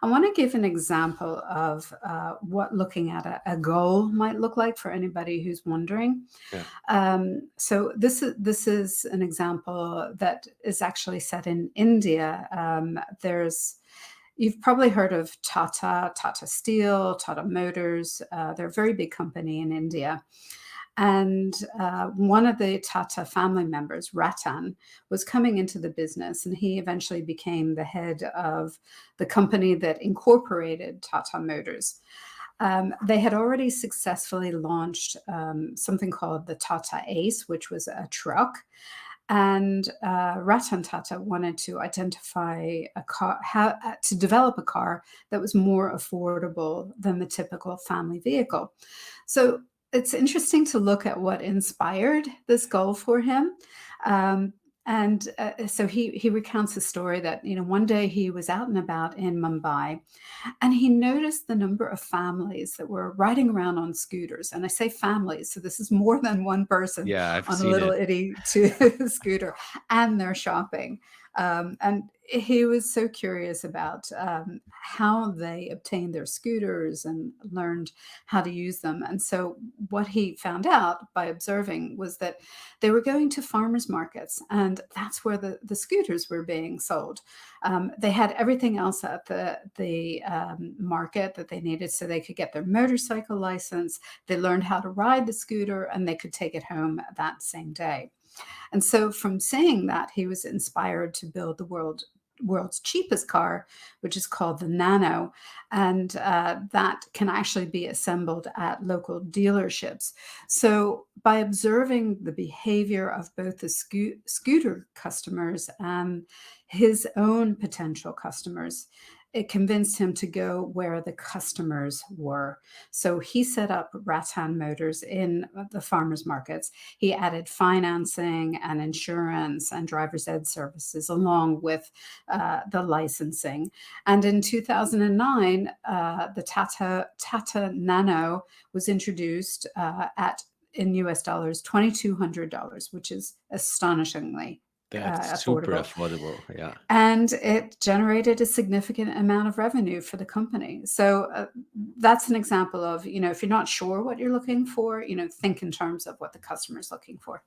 I want to give an example of what looking at a goal might look like for anybody who's wondering. Yeah. So this is an example that is actually set in India. You've probably heard of Tata Steel, Tata Motors. They're a very big company in India. And one of the Tata family members, Ratan, was coming into the business, and he eventually became the head of the company that incorporated Tata Motors. They had already successfully launched something called the Tata Ace, which was a truck. And Ratan Tata wanted to identify a car, to develop a car that was more affordable than the typical family vehicle. So it's interesting to look at what inspired this goal for him. Um, so he recounts a story that, one day he was out and about in Mumbai, and he noticed the number of families that were riding around on scooters. And I say families, so this is more than one person Yeah, I've on a seen little it. itty scooter, and they're shopping. And he was so curious about how they obtained their scooters and learned how to use them. And so what he found out by observing was that they were going to farmers markets, and that's where the scooters were being sold. They had everything else at the market that they needed, so they could get their motorcycle license. They learned how to ride the scooter, and they could take it home that same day. And so from saying that, he was inspired to build the world's cheapest car, which is called the Nano, and that can actually be assembled at local dealerships. So by observing the behavior of both the scooter customers and his own potential customers, it convinced him to go where the customers were. So he set up Ratan Motors in the farmers markets. He added financing and insurance and driver's ed services along with the licensing. And in 2009, the Tata Nano was introduced at, in US dollars, $2,200, which is astonishingly That's super affordable. affordable. Yeah. And it generated a significant amount of revenue for the company. So that's an example of, if you're not sure what you're looking for, think in terms of what the customer is looking for.